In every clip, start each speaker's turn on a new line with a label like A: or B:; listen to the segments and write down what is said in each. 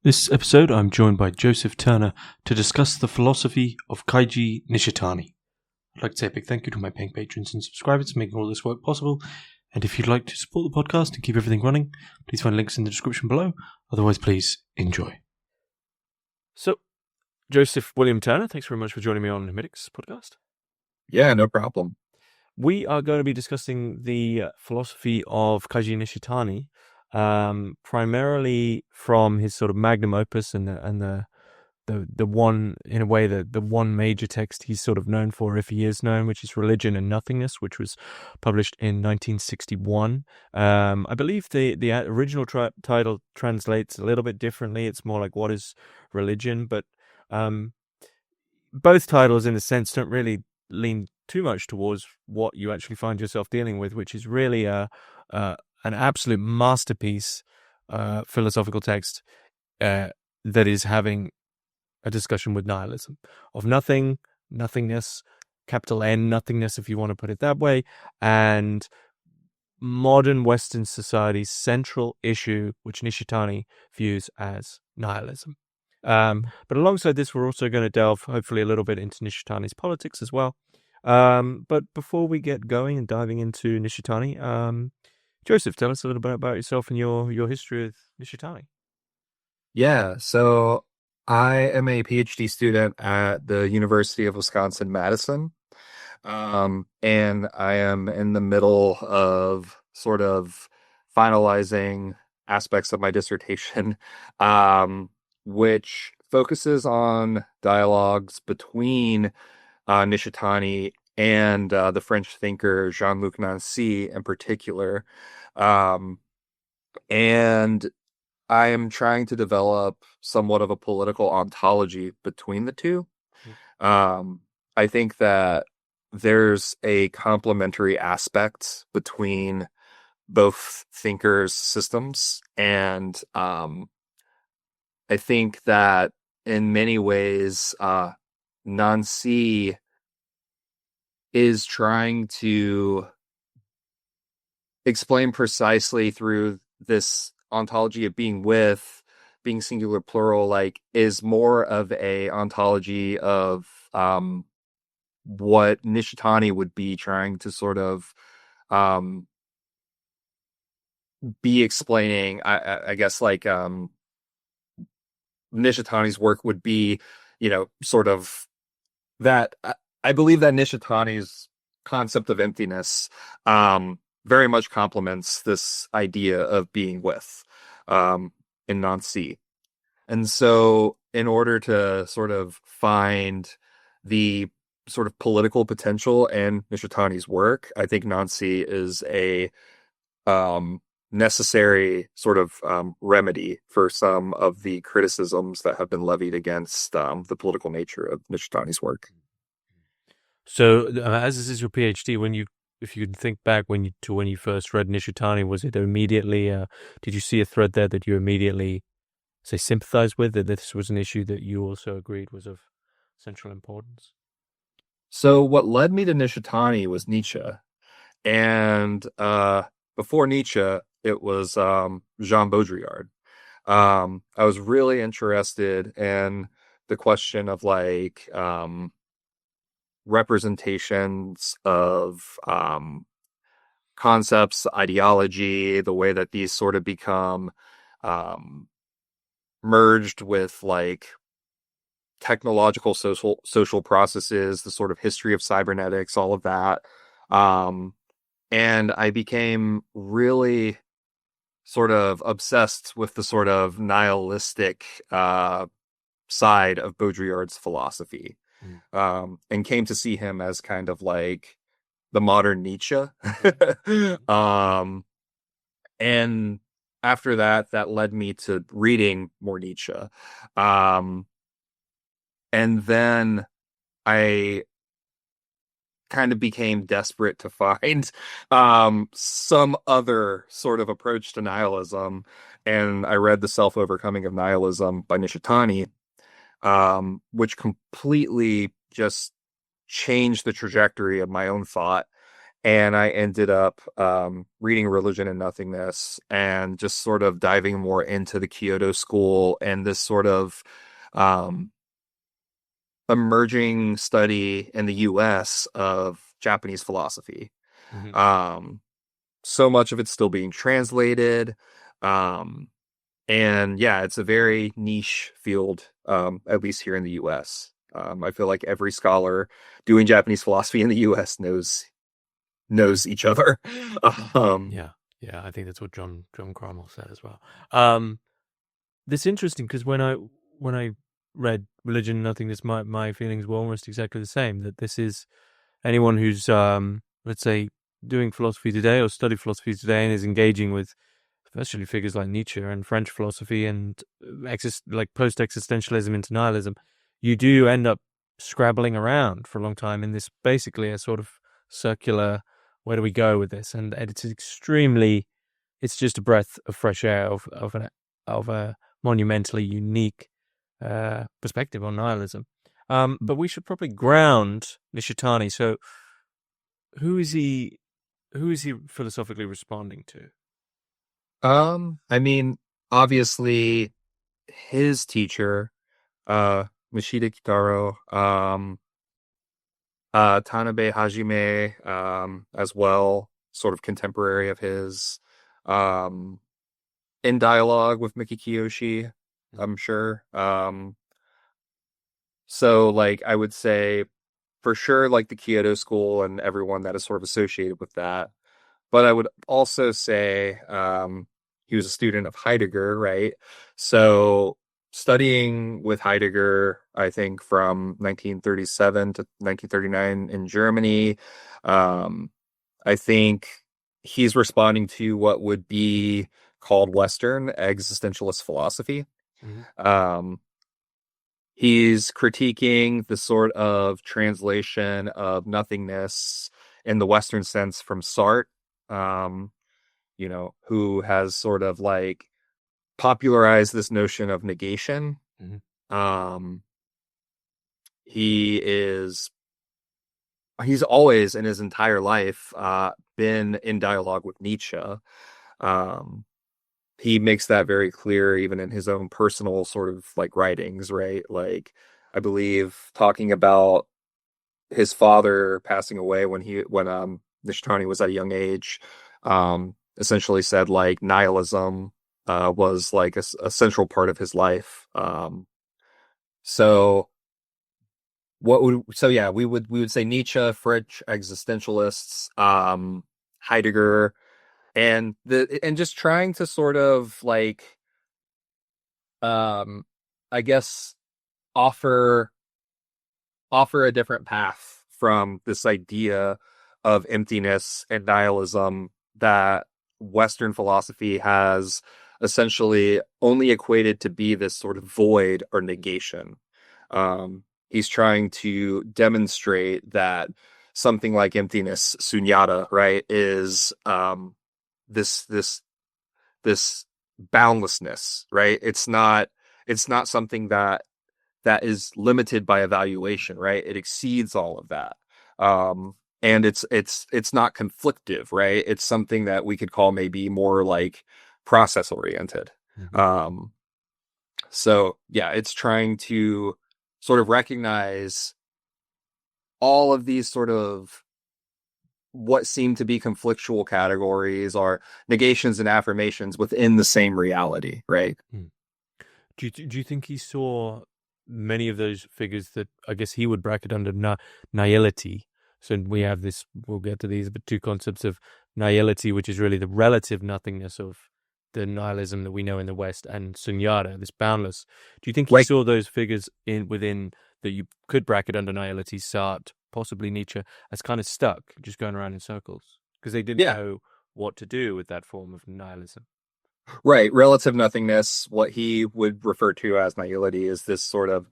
A: This episode, I'm joined by Joseph Turner to discuss the philosophy of Keiji Nishitani. I'd like to say a big thank you to my paying patrons and subscribers for making all this work possible. And if you'd like to support the podcast and keep everything running, please find links in the description below. Otherwise, please enjoy. So, Joseph William Turner, thanks very much for joining me on Hermetics podcast.
B: Yeah, no problem.
A: We are going to be discussing the philosophy of Keiji Nishitani, primarily from his sort of magnum opus and the one, in a way, the one major text he's sort of known for, if he is known, which is Religion and Nothingness, which was published in 1961. I believe the original title translates a little bit differently. It's more like What is Religion? But both titles, in a sense, don't really lean too much towards what you actually find yourself dealing with, which is really an absolute masterpiece philosophical text that is having a discussion with nihilism, of nothing, nothingness, capital N, nothingness, if you want to put it that way, and modern Western society's central issue, which Nishitani views as nihilism. But alongside this, we're also going to delve, hopefully, a little bit into Nishitani's politics as well. But before we get going and diving into Nishitani, Joseph, tell us a little bit about yourself and your history with Nishitani.
B: Yeah, so I am a PhD student at the University of Wisconsin-Madison, and I am in the middle of sort of finalizing aspects of my dissertation, which focuses on dialogues between Nishitani and the French thinker Jean-Luc Nancy in particular. And I am trying to develop somewhat of a political ontology between the two. I think that there's a complementary aspect between both thinkers' systems, and I think that in many ways, Nancy is trying to explain precisely through this ontology of being with, being singular plural, like, is more of a ontology of what Nishitani would be trying to sort of be explaining. I guess, like, Nishitani's work would be, sort of that. I believe that Nishitani's concept of emptiness very much complements this idea of being with in Nancy. And so in order to sort of find the sort of political potential in Nishitani's work, I think Nancy is a necessary sort of remedy for some of the criticisms that have been levied against the political nature of Nishitani's work.
A: So, as this is your PhD, if you think back when you first read Nishitani, was it immediately? Did you see a thread there that you immediately, say, sympathized with? That this was an issue that you also agreed was of central importance?
B: So, what led me to Nishitani was Nietzsche, and before Nietzsche, it was Jean Baudrillard. I was really interested in the question of, like, representations of concepts, ideology, the way that these sort of become merged with, like, technological social processes, the sort of history of cybernetics, all of that. And I became really sort of obsessed with the sort of nihilistic side of Baudrillard's philosophy. And came to see him as kind of like the modern Nietzsche. And after that led me to reading more Nietzsche. And then I kind of became desperate to find some other sort of approach to nihilism. And I read The Self-Overcoming of Nihilism by Nishitani, which completely just changed the trajectory of my own thought and I ended up reading Religion and Nothingness and just sort of diving more into the Kyoto school and this sort of um, emerging study in the US of Japanese philosophy.
A: Hmm.
B: Um, so much of it's still being translated. Um, and yeah, it's a very niche field, at least here in the US. I feel like every scholar doing Japanese philosophy in the US knows each other. Um,
A: Yeah, yeah, I think that's what John Cromwell said as well. Um, This interesting because when I read Religion and Nothingness, my feelings were almost exactly the same. That this is anyone who's let's say doing philosophy today or study philosophy today and is engaging with especially figures like Nietzsche and French philosophy and like post existentialism into nihilism, you do end up scrabbling around for a long time in this basically a sort of circular. Where do we go with this? And it's extremely it's just a breath of fresh air of a monumentally unique perspective on nihilism. But we should probably ground Nishitani. So who is he? Who is he philosophically responding to?
B: I mean, obviously his teacher, Mishita Kitaro, Tanabe Hajime, as well, sort of contemporary of his, um, in dialogue with Miki Kiyoshi, I'm sure. So like I would say for sure like the Kyoto school and everyone that is sort of associated with that. But I would also say he was a student of Heidegger, right? So studying with Heidegger, I think from 1937 to 1939 in Germany, um, I think he's responding to what would be called Western existentialist philosophy.
A: Mm-hmm.
B: Um, he's critiquing the sort of translation of nothingness in the Western sense from Sartre, um, who has sort of like popularized this notion of negation.
A: Mm-hmm.
B: Um, he is he's always in his entire life been in dialogue with Nietzsche. Um, he makes that very clear even in his own personal sort of like writings, right? Like I believe talking about his father passing away when Nishtani was at a young age, essentially said like nihilism was like a central part of his life. So yeah, we would say Nietzsche, French existentialists, Heidegger, and just trying to sort of like um I guess offer offer a different path from this idea of emptiness and nihilism that Western philosophy has essentially only equated to be this sort of void or negation. He's trying to demonstrate that something like emptiness, sunyata, right, is this this this boundlessness, right? It's not something that is limited by evaluation, right? It exceeds all of that. And it's not conflictive, right? It's something that we could call maybe more like process oriented.
A: Mm-hmm.
B: Um, so yeah, it's trying to sort of recognize all of these sort of what seem to be conflictual categories are negations and affirmations within the same reality, right?
A: Mm. Do you think he saw many of those figures that I guess he would bracket under nihility? So we have this. We'll get to these, but two concepts of nihility, which is really the relative nothingness of the nihilism that we know in the West, and sunyata, this boundless. Do you think he
B: Like,
A: saw those figures in within that you could bracket under nihility, Sartre, possibly Nietzsche, as kind of stuck, just going around in circles because they didn't
B: yeah,
A: know what to do with that form of nihilism?
B: right. Relative nothingness, what he would refer to as nihility, is this sort of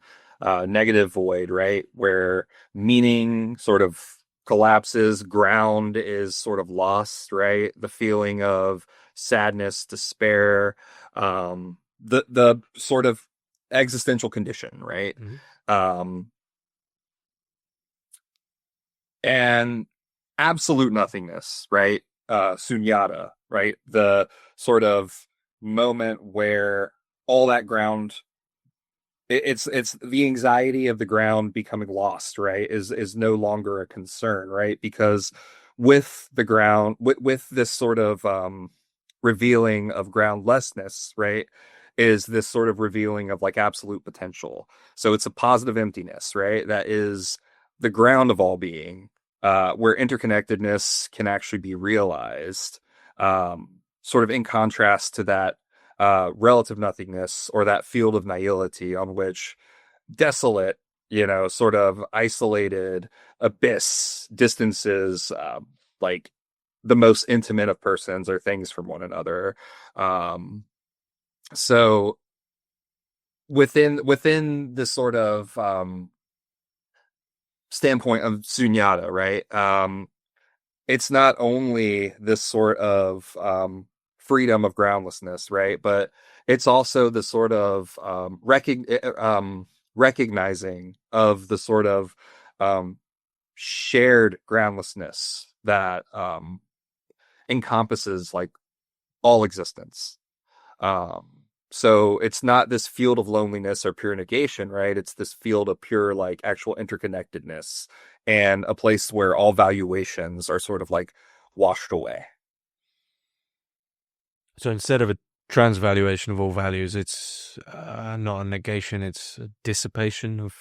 B: negative void, right? Where meaning sort of collapses, ground is sort of lost, right? The feeling of sadness, despair, the sort of existential condition, right?
A: Mm-hmm.
B: Um, and absolute nothingness, right? Sunyata, right? The sort of moment where all that ground it's the anxiety of the ground becoming lost, right, is no longer a concern, right? Because with the ground, with this sort of revealing of groundlessness, right, is this sort of revealing of like absolute potential. So it's a positive emptiness, right, that is the ground of all being, where interconnectedness can actually be realized, sort of in contrast to that relative nothingness, or that field of nihility on which desolate, sort of isolated abyss distances, like the most intimate of persons or things from one another. So within this sort of standpoint of sunyata, right? It's not only this sort of freedom of groundlessness, right? But it's also the sort of recognizing of the sort of um, shared groundlessness that encompasses like all existence. Um, so it's not this field of loneliness or pure negation, right? It's this field of pure, like, actual interconnectedness, and a place where all valuations are sort of like washed away.
A: So instead of a transvaluation of all values, it's not a negation; it's a dissipation of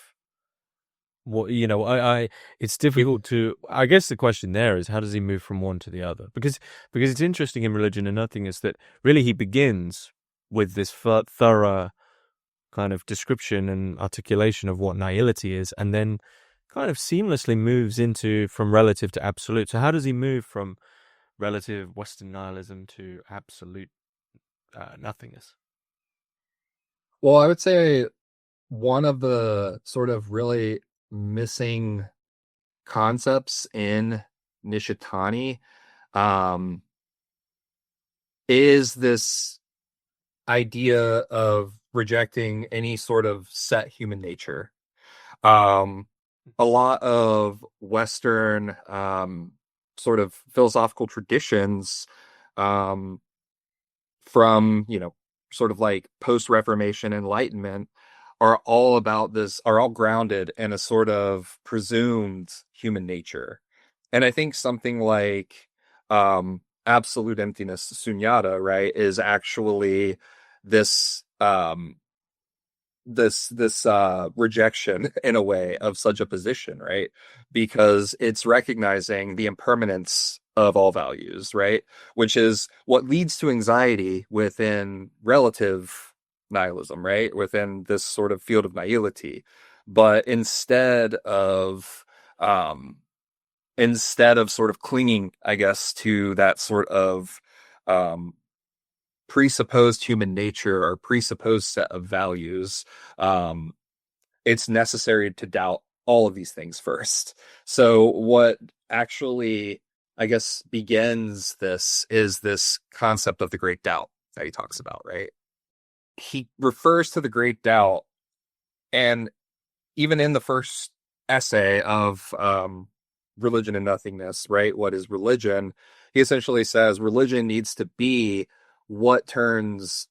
A: what it's difficult to. I guess the question there is, how does he move from one to the other? Because it's interesting in Religion and Nothingness that really he begins with this thorough kind of description and articulation of what nihility is, and then kind of seamlessly moves into from relative to absolute. So how does he move from relative Western nihilism to absolute nothingness?
B: Well, I would say one of the sort of really missing concepts in Nishitani um, is this idea of rejecting any sort of set human nature. Um, a lot of Western sort of philosophical traditions, um, from, sort of like post-Reformation Enlightenment, are all grounded in a sort of presumed human nature. And I think something like absolute emptiness, sunyata, right, is actually this rejection in a way of such a position, right? Because it's recognizing the impermanence of all values, right? Which is what leads to anxiety within relative nihilism, right? Within this sort of field of nihility. But instead of sort of clinging, I guess, to that sort of um presupposed human nature or presupposed set of values, um, it's necessary to doubt all of these things first. So what actually, I guess, begins this is this concept of the great doubt that he talks about, right? He refers to the great doubt, and even in the first essay of Religion and Nothingness, right? What is religion? He essentially says religion needs to be what turns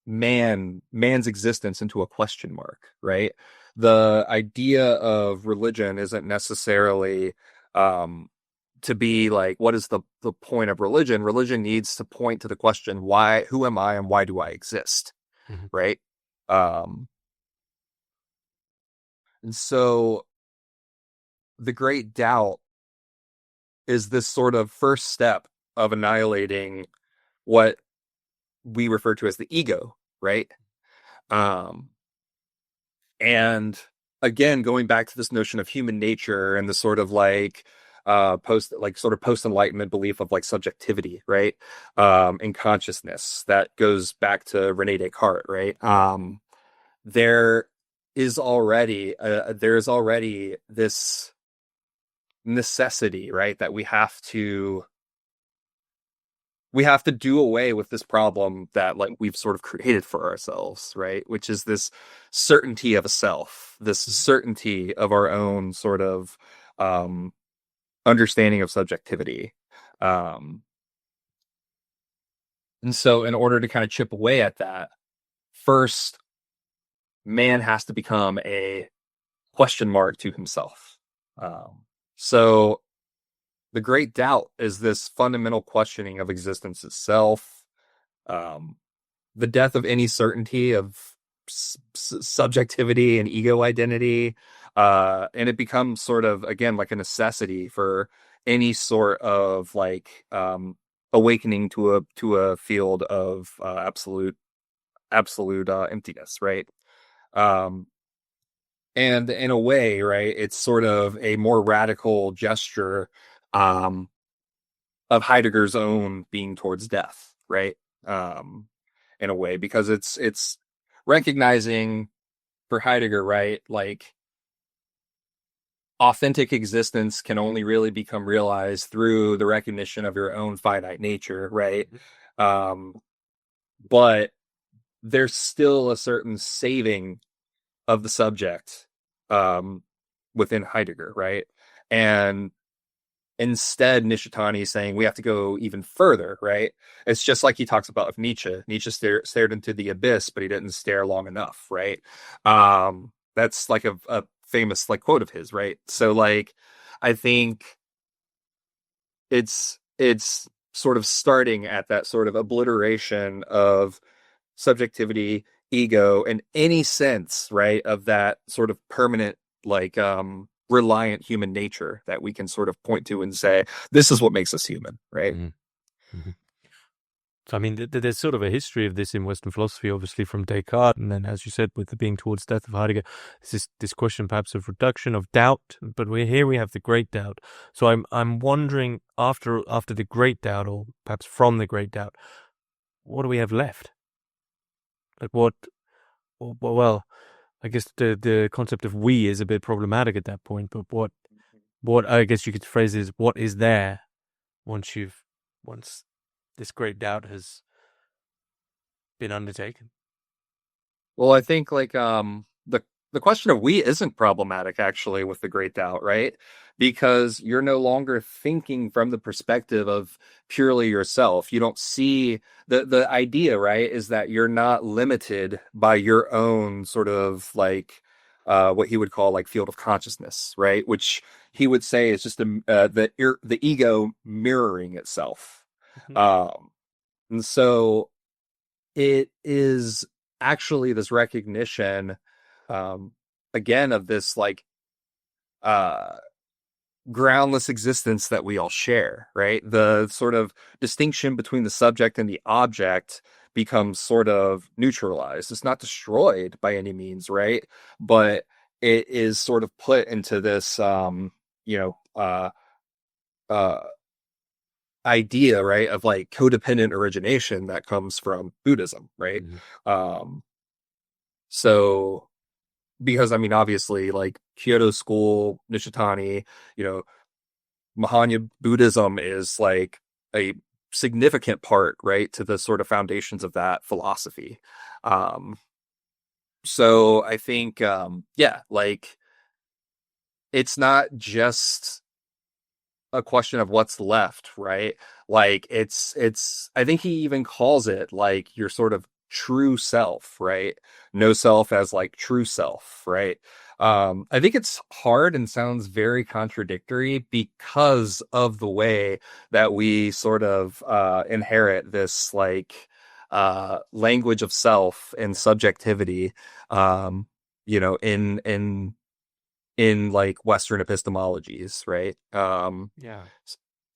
B: man's existence into a question mark, right? The idea of religion isn't necessarily um to be like, what is the point of religion? Religion needs to point to the question, why, who am I and why do I exist,
A: Mhm.
B: right? um and so the great doubt is this sort of first step of annihilating what we refer to as the ego, right? um And again, going back to this notion of human nature and the sort of like post enlightenment belief of like subjectivity, right? And consciousness that goes back to Rene Descartes, right? There there is already this necessity, right, that we have to do away with this problem that like we've sort of created for ourselves, right? Which is this certainty of a self, this certainty of our own sort of um understanding of subjectivity. And so in order to kind of chip away at that, first, man has to become a question mark to himself. So the great doubt is this fundamental questioning of existence itself, the death of any certainty of subjectivity and ego identity, and it becomes sort of, again, like a necessity for any sort of like awakening to a field of absolute emptiness, right? And in a way, right, it's sort of a more radical gesture of Heidegger's own being towards death, right? In a way, because it's recognizing for Heidegger, right, like authentic existence can only really become realized through the recognition of your own finite nature, right? But there's still a certain saving of the subject within Heidegger, right? And instead, Nishitani is saying we have to go even further, right? It's just like he talks about with Nietzsche. Nietzsche stared into the abyss, but he didn't stare long enough, right? That's like a famous like quote of his, right? So like, I think it's sort of starting at that sort of obliteration of subjectivity, ego, and any sense, right, of that sort of permanent like reliant human nature that we can sort of point to and say, this is what makes us human, right?
A: Mm-hmm. Mm-hmm. So, I mean, there's sort of a history of this in Western philosophy, obviously from Descartes, and then, as you said, with the being towards death of Heidegger, this question perhaps of reduction, of doubt. But we have the great doubt. So I'm wondering, after the great doubt, or perhaps from the great doubt, what do we have left? Like what? Well, I guess the concept of we is a bit problematic at that point. But what I guess you could phrase is, what is there once this great doubt has been undertaken?
B: Well, I think like the question of we isn't problematic actually with the great doubt, right? Because you're no longer thinking from the perspective of purely yourself. You don't see the idea, right, is that you're not limited by your own sort of like what he would call like field of consciousness, right? Which he would say is just the ego mirroring itself. And so it is actually this recognition again of this like uh groundless existence that we all share, right? The sort of distinction between the subject and the object becomes sort of neutralized. It's not destroyed by any means, right? But it is sort of put into this you know uh idea, right, of like codependent origination that comes from Buddhism, right? um so because I mean, obviously, like Kyoto School, Nishitani, you know, Mahayana Buddhism is like a significant part, right, to the sort of foundations of that philosophy. Um, so I think, yeah, like it's not just a question of what's left, right? Like I think he even calls it like your sort of true self, right? No self as like true self, right? I think it's hard and sounds very contradictory because of the way that we sort of inherit this like language of self and subjectivity, you know, in like Western epistemologies, right?
A: Yeah.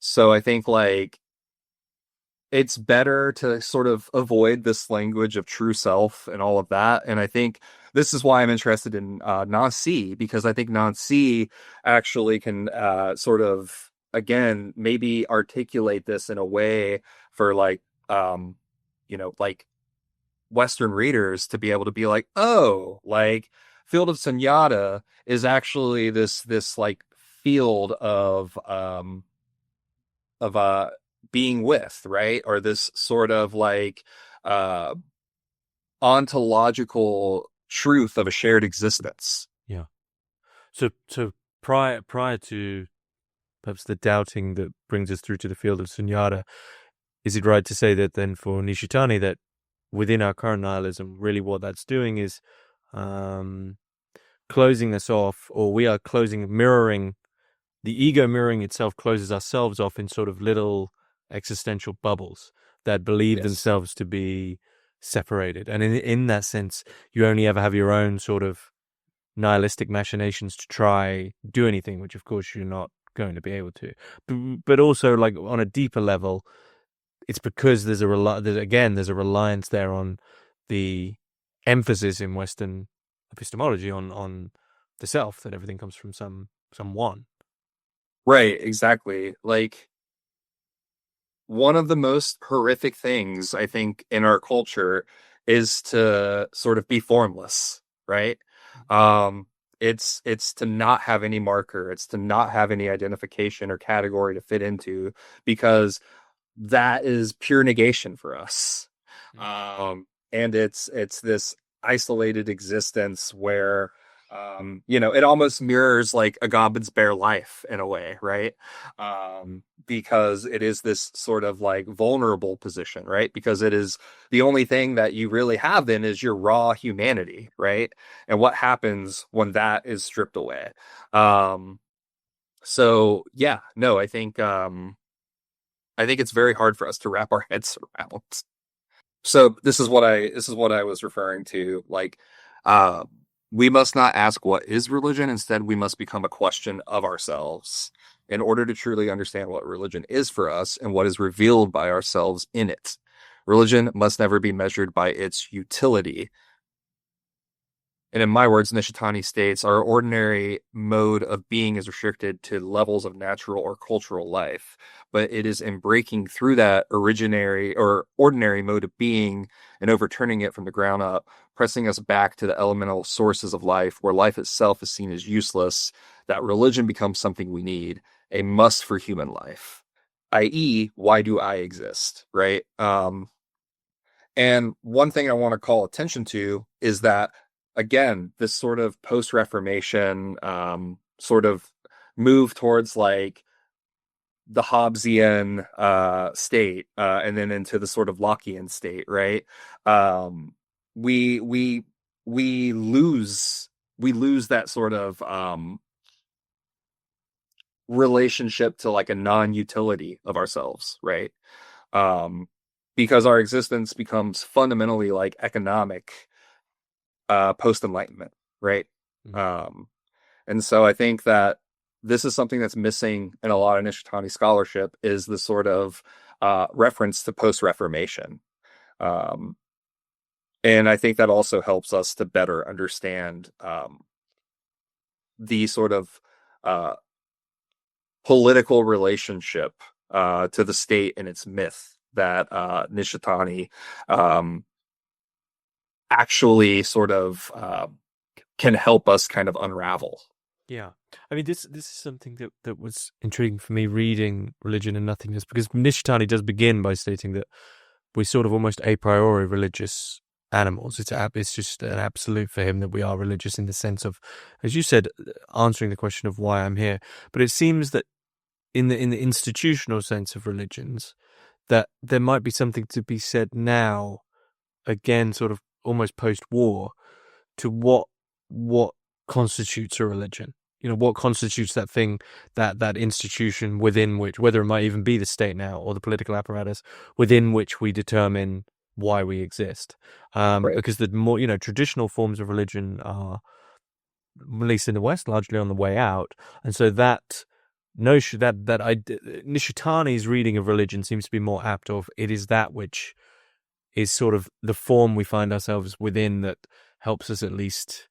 B: So I think like it's better to sort of avoid this language of true self and all of that. And I think this is why I'm interested in Nancy, because I think Nancy actually can sort of, again, maybe articulate this in a way for like, you know, like Western readers to be able to be like, oh, like field of Sunyata is actually this like field of being with, right? Or this sort of like uh ontological truth of a shared existence.
A: Yeah. So prior to perhaps the doubting that brings us through to the field of sunyata, is it right to say that then for Nishitani that within our current nihilism, really what that's doing is closing us off, or we are mirroring, the ego mirroring itself closes ourselves off in sort of little existential bubbles that believe
B: Yes.
A: themselves to be separated. And in that sense, you only ever have your own sort of nihilistic machinations to try do anything, which of course you're not going to be able to. But also, like on a deeper level, it's because there's a reliance there on the emphasis in Western epistemology on the self, that everything comes from someone.
B: Right, exactly. Like, one of the most horrific things I think in our culture is to sort of be formless, right? It's to not have any marker, it's to not have any identification or category to fit into, because that is pure negation for us. And it's this isolated existence where it almost mirrors like Agamben's bare life in a way, right? Because it is this sort of like vulnerable position, right? Because it is the only thing that you really have then is your raw humanity, right? And what happens when that is stripped away? So yeah, no, I think it's very hard for us to wrap our heads around. So this is what I was referring to. Like, we must not ask what is religion. Instead, we must become a question of ourselves in order to truly understand what religion is for us and what is revealed by ourselves in it. Religion must never be measured by its utility. And in my words, Nishitani states, our ordinary mode of being is restricted to levels of natural or cultural life, but it is in breaking through that originary or ordinary mode of being and overturning it from the ground up, pressing us back to the elemental sources of life, where life itself is seen as useless, that religion becomes something we need, a must for human life, i.e., why do I exist, right? And one thing I want to call attention to is that, again, this sort of post-Reformation sort of move towards like the Hobbesian state, and then into the sort of Lockean state, right? We we we lose that sort of relationship to like a non-utility of ourselves, right? Um, because our existence becomes fundamentally like economic post Enlightenment, right?
A: Mm-hmm.
B: And so I think that this is something that's missing in a lot of Nishitani scholarship, is the sort of reference to post Reformation. Um, and I think that also helps us to better understand the sort of uh, political relationship to the state and its myth that Nishitani actually sort of can help us kind of unravel.
A: Yeah, I mean, this is something that was intriguing for me reading Religion and Nothingness, because Nishitani does begin by stating that we're sort of almost a priori religious animals. It's just an absolute for him that we are religious in the sense of, as you said, answering the question of why I'm here. But it seems that in the institutional sense of religions, that there might be something to be said now, again, sort of almost post-war, to what constitutes a religion. You know, what constitutes that thing, that institution within which, whether it might even be the state now or the political apparatus within which we determine why we exist.
B: Right.
A: Because the more, traditional forms of religion are, at least in the West, largely on the way out. And so that notion, Nishitani's reading of religion seems to be more apt of, it is that which is sort of the form we find ourselves within that helps us, at least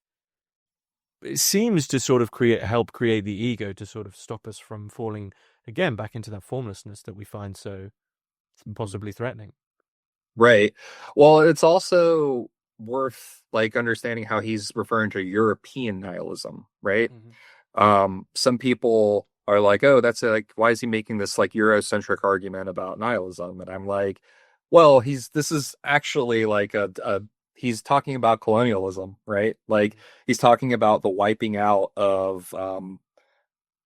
A: it seems to sort of help create the ego to sort of stop us from falling again back into that formlessness that we find so possibly threatening.
B: Right. Well, it's also worth like understanding how he's referring to European nihilism, right? Some people are like, oh, that's like, why is he making this like Eurocentric argument about nihilism? And I'm like, well, this is actually like he's talking about colonialism, right? Like he's talking about the wiping out of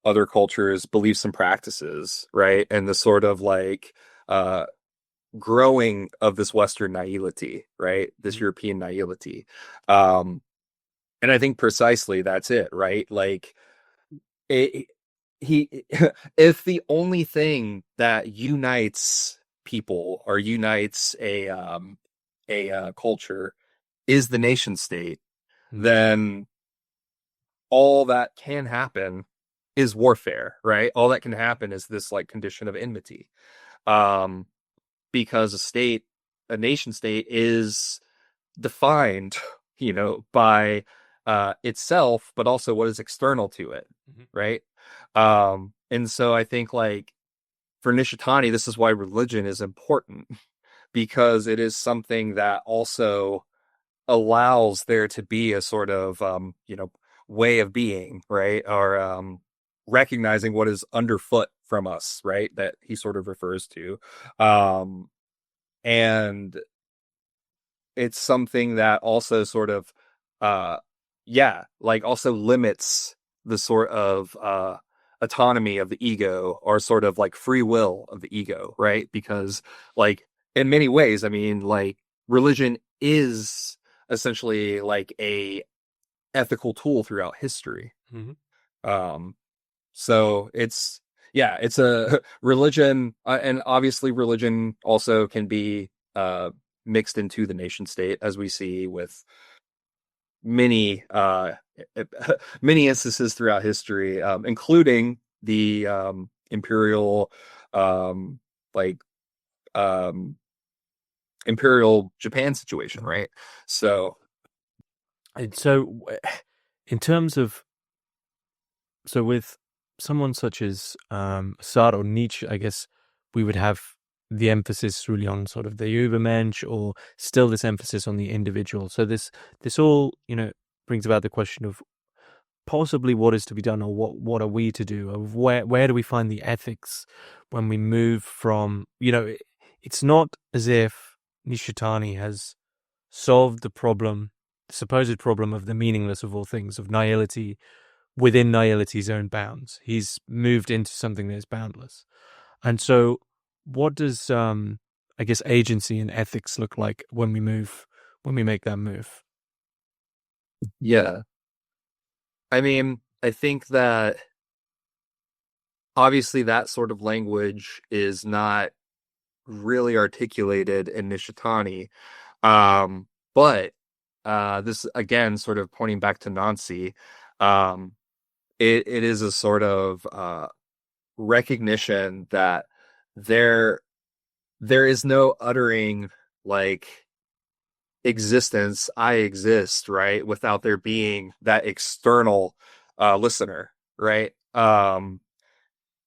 B: other cultures' beliefs and practices, right? And the sort of like uh growing of this Western naivety, right? This European naivety. Um, and I think precisely that's it, right? Like it, he, if the only thing that unites people or unites a culture is the nation state, then all that can happen is warfare, right? All that can happen is this like condition of enmity. Um, because a nation state is defined, by itself, but also what is external to it, right? And so I think like for Nishitani, this is why religion is important because it is something that also allows there to be a sort of way of being, right? Or recognizing what is underfoot from us, right? That he sort of refers to. And it's something that also sort of uh like also limits the sort of autonomy of the ego or sort of like free will of the ego, right? Because like in many ways, I mean, like religion is essentially like a ethical tool throughout history. um so it's a religion, and obviously religion also can be mixed into the nation state, as we see with many many instances throughout history, including the imperial um like um imperial Japan situation, right? So
A: And so, in terms of, so with someone such as Sartre or Nietzsche, I guess we would have the emphasis really on sort of the Übermensch, or still this emphasis on the individual. So this all brings about the question of possibly what is to be done, or what are we to do, of where do we find the ethics when we move from it's not as if Nishitani has solved the supposed problem of the meaningless of all things, of nihility within nihility's own bounds. He's moved into something that is boundless. And so what does I guess agency and ethics look like when we make that move?
B: yeah, I mean, I think that obviously that sort of language is not really articulated in Nishitani. But this again, sort of pointing back to Nancy, um, it is a sort of recognition that there there is no uttering like existence, I exist, right, without there being that external listener, right?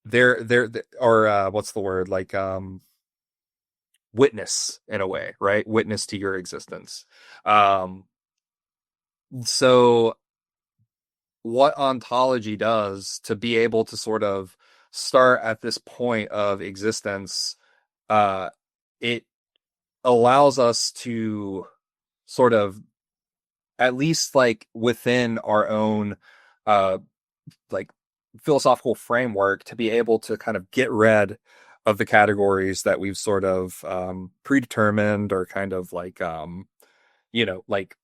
B: There or what's the word, like witness, in a way, right? Witness to your existence. Um, so what ontology does to be able to sort of start at this point of existence, uh, it allows us to sort of, at least like within our own uh like philosophical framework, to be able to kind of get rid of the categories that we've sort of predetermined, or kind of like like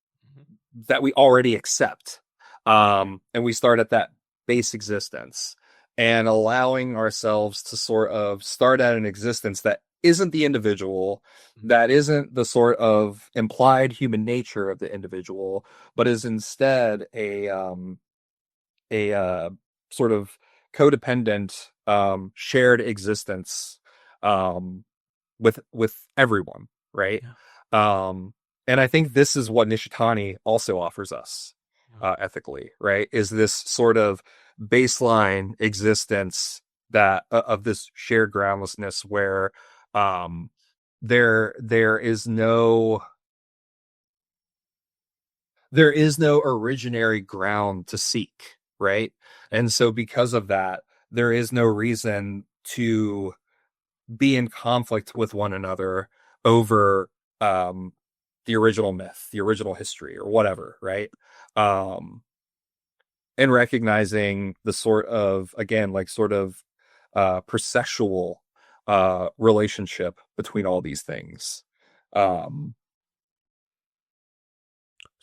B: that we already accept, and we start at that base existence, and allowing ourselves to sort of start at an existence that isn't the individual, that isn't the sort of implied human nature of the individual, but is instead a sort of codependent shared existence um with everyone, right?
A: Yeah.
B: And I think this is what Nishitani also offers us ethically, right? Is this sort of baseline existence that of this shared groundlessness, where um there there is no originary ground to seek, right? And so because of that, there is no reason to be in conflict with one another over the original myth, the original history, or whatever, right? Um, and recognizing the sort of, again, like sort of processual relationship between all these things.
A: So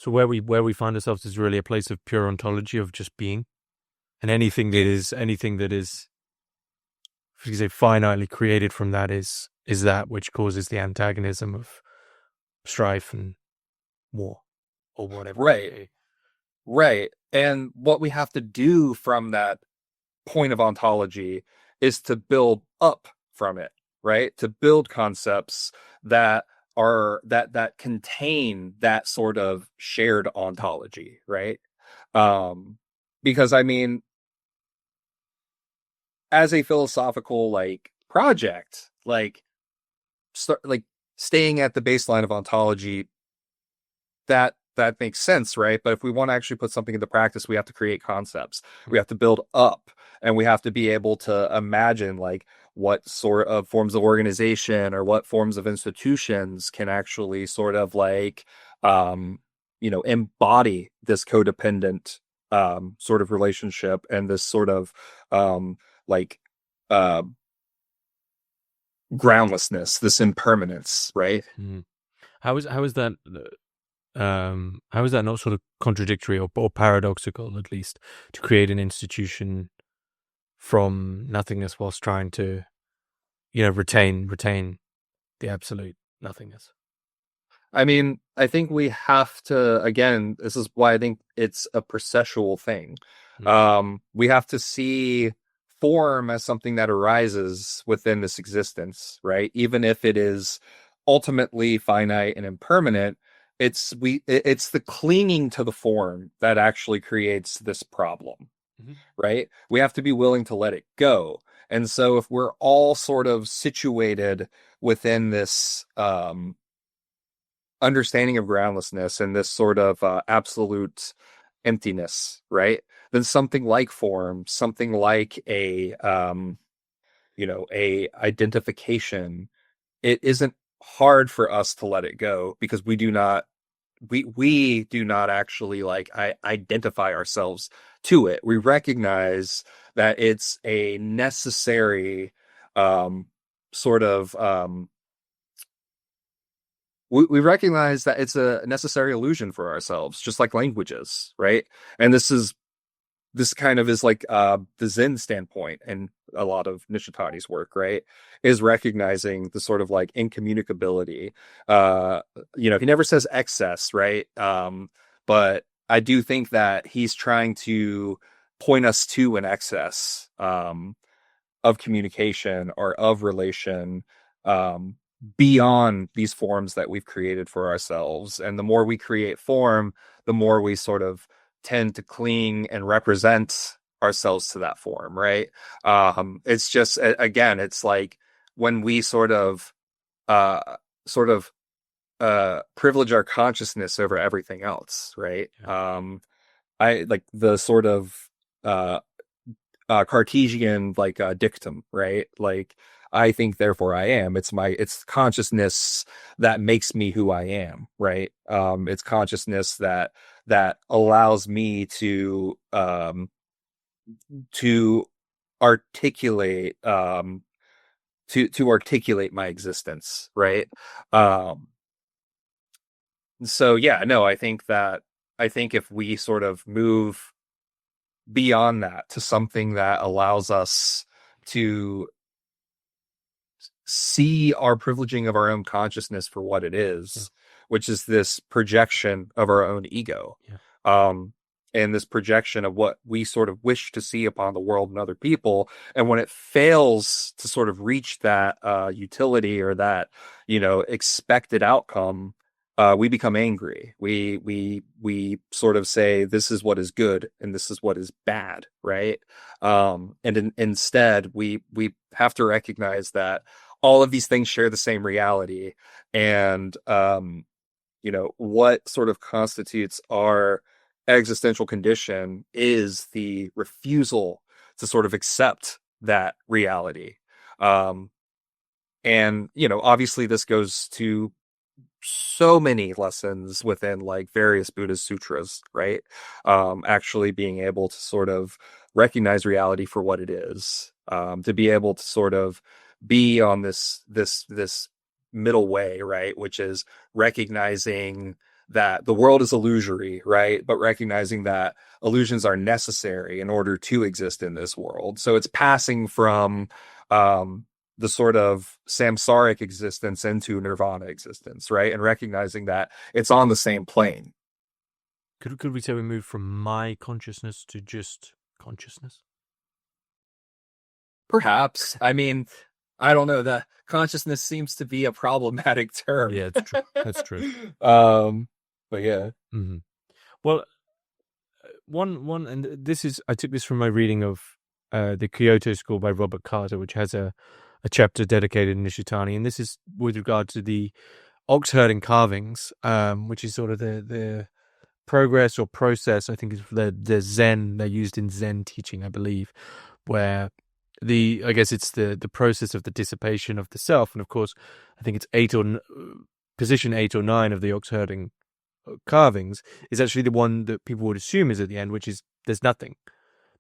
A: where we find ourselves is really a place of pure ontology, of just being, and anything that is, if you say, finitely created from that is that which causes the antagonism of strife and war, or whatever.
B: Right. And what we have to do from that point of ontology is to build up from it, right? To build concepts that that contain that sort of shared ontology, right? Because I mean, as a philosophical like project, like staying at the baseline of ontology, that makes sense, right? But if we want to actually put something into practice, we have to create concepts. We have to build up, and we have to be able to imagine like what sort of forms of organization or what forms of institutions can actually sort of like embody this codependent sort of relationship and this sort of like uh groundlessness, this impermanence, right?
A: How is that? How is that not sort of contradictory or paradoxical, at least, to create an institution from nothingness whilst trying to, retain the absolute nothingness?
B: I mean, I think we have to, again, this is why I think it's a processual thing. We have to see form as something that arises within this existence, right? Even if it is ultimately finite and impermanent, it's the clinging to the form that actually creates this problem, right? We have to be willing to let it go. And so if we're all sort of situated within this understanding of groundlessness and this sort of absolute emptiness, right? Then something like form, something like a identification, it isn't hard for us to let it go because we do not actually like identify ourselves to it. We recognize that it's a necessary sort of we recognize that it's a necessary illusion for ourselves, just like languages, right? And this kind of is like the Zen standpoint and a lot of Nishitani's work, right? Is recognizing the sort of like incommunicability. He never says excess, right? But I do think that he's trying to point us to an excess of communication or of relation beyond these forms that we've created for ourselves. And the more we create form, the more we sort of tend to cling and represent ourselves to that form, right? It's just, again, it's like when we sort of privilege our consciousness over everything else, right? I like the sort of Cartesian like dictum, right? Like I think, therefore I am. It's consciousness that makes me who I am, right? It's consciousness that allows me to articulate to articulate my existence, right? So yeah, no, I think if we sort of move beyond that to something that allows us to see our privileging of our own consciousness for what it is, which is this projection of our own ego. And this projection of what we sort of wish to see upon the world and other people. And when it fails to sort of reach that utility or that, expected outcome, we become angry. We sort of say, this is what is good and this is what is bad, right? Instead, we have to recognize that all of these things share the same reality. And, what sort of constitutes our existential condition is the refusal to sort of accept that reality. And, obviously this goes to so many lessons within like various Buddhist sutras, right? Actually being able to sort of recognize reality for what it is, to be able to sort of be on this middle way, right? Which is recognizing that the world is illusory, right? But recognizing that illusions are necessary in order to exist in this world. So it's passing from the sort of samsaric existence into nirvana existence, right? And recognizing that it's on the same plane.
A: Could we say we move from my consciousness to just consciousness?
B: Perhaps. I mean, I don't know. The consciousness seems to be a problematic term.
A: Yeah, it's true. That's true.
B: But yeah.
A: Mm-hmm. Well, one, and this is, I took this from my reading of the Kyoto School by Robert Carter, which has a chapter dedicated to Nishitani, and this is with regard to the ox herding carvings, which is sort of the progress or process, I think is the Zen, they're used in Zen teaching, I believe, where I guess it's the process of the dissipation of the self. And of course, I think it's position 8 or 9 of the ox herding carvings is actually the one that people would assume is at the end, which is there's nothing.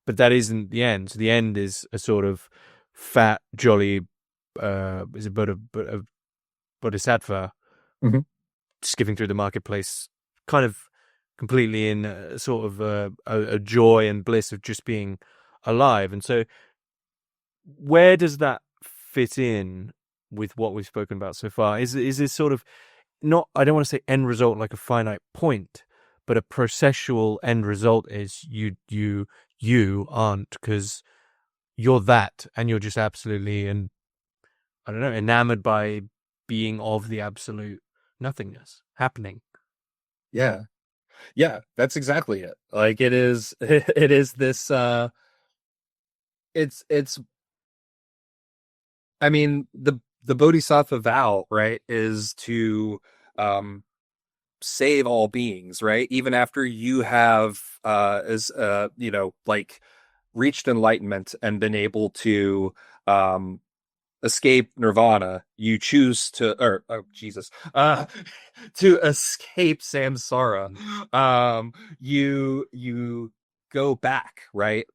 A: But that isn't the end. So the end is a sort of fat, jolly, is a bodhisattva
B: Mhm.
A: skipping through the marketplace, kind of completely in a sort of a joy and bliss of just being alive. And so where does that fit in with what we've spoken about so far? Is this sort of not, I don't want to say end result like a finite point, but a processual end result is you aren't, because you're that, and you're just absolutely, and I don't know, enamored by being of the absolute nothingness happening.
B: Yeah. Yeah, that's exactly it. Like it is this it's I mean the bodhisattva vow, right, is to save all beings, right? Even after you have like reached enlightenment and been able to escape nirvana, you choose to, or oh Jesus, to escape samsara. You go back, right,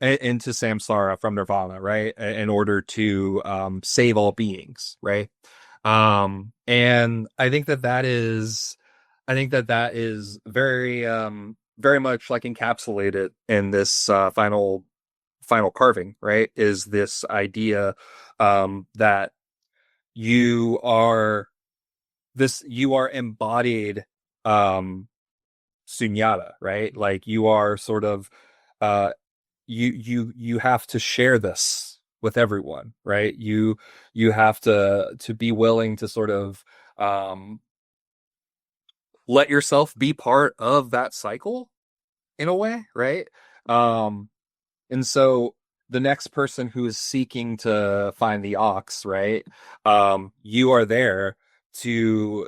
B: into samsara from nirvana, right, in order to save all beings, right. And I think that is very very much like encapsulated in this final carving, right? Is this idea that you are you are embodied sunyata, right? Like you are sort of uh you have to share this with everyone, right? You have to be willing to sort of let yourself be part of that cycle in a way, right? And so the next person who is seeking to find the ox, right? You are there to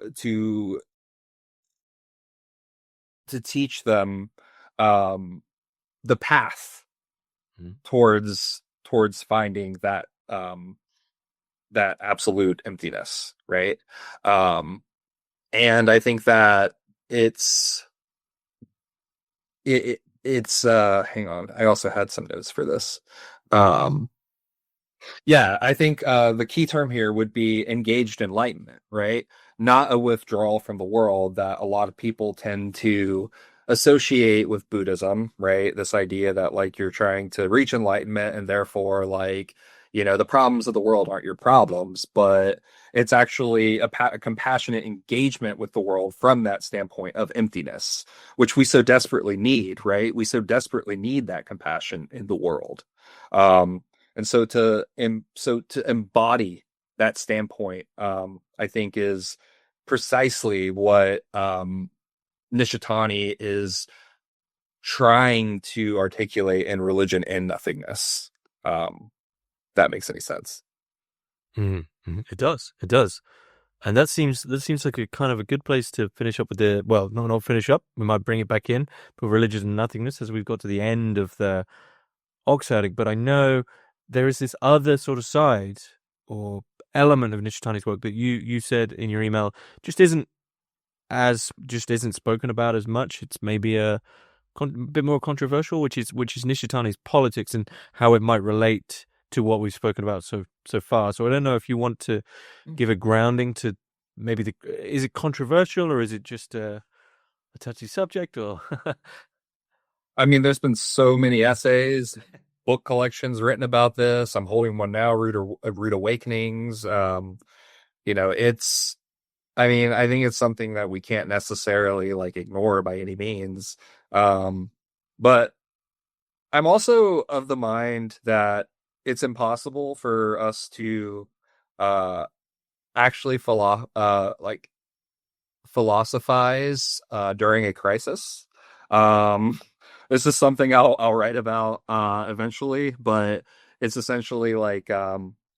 B: teach them the path towards finding that absolute emptiness, right? And I think that it's hang on, I also had some notes for this. Yeah, I think the key term here would be engaged enlightenment, right? Not a withdrawal from the world that a lot of people tend to associate with Buddhism, right? This idea that like you're trying to reach enlightenment and therefore like, the problems of the world aren't your problems, but it's actually a compassionate engagement with the world from that standpoint of emptiness, which we so desperately need, right? We so desperately need that compassion in the world. And so to embody that standpoint, I think is precisely what Nishitani is trying to articulate in Religion and Nothingness. That makes any sense.
A: Mm-hmm. It does. And that seems like a kind of a good place to finish up with not finish up. We might bring it back in for Religion and Nothingness as we've got to the end of the ox herding. But I know there is this other sort of side or element of Nishitani's work that you said in your email just isn't spoken about as much. It's maybe a bit more controversial, which is Nishitani's politics and how it might relate to what we've spoken about so far. So I don't know if you want to give a grounding to maybe is it controversial or is it just a touchy subject or
B: I mean, there's been so many essays, book collections written about this. I'm holding one now, Rude Awakenings. It's, I mean, I think it's something that we can't necessarily like ignore by any means. But I'm also of the mind that it's impossible for us to actually philosophize during a crisis. This is something I'll write about eventually, but it's essentially like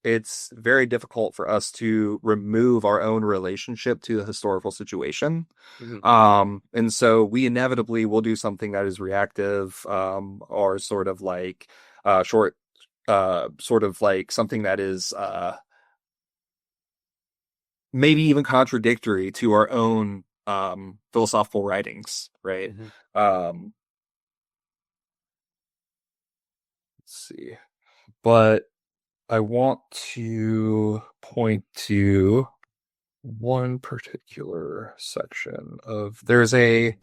B: it's very difficult for us to remove our own relationship to the historical situation.
A: Mhm.
B: And so we inevitably will do something that is reactive, or sort of like sort of like something that is maybe even contradictory to our own philosophical writings, right?
A: Mhm.
B: Let's see. But I want to point to one particular section of there's a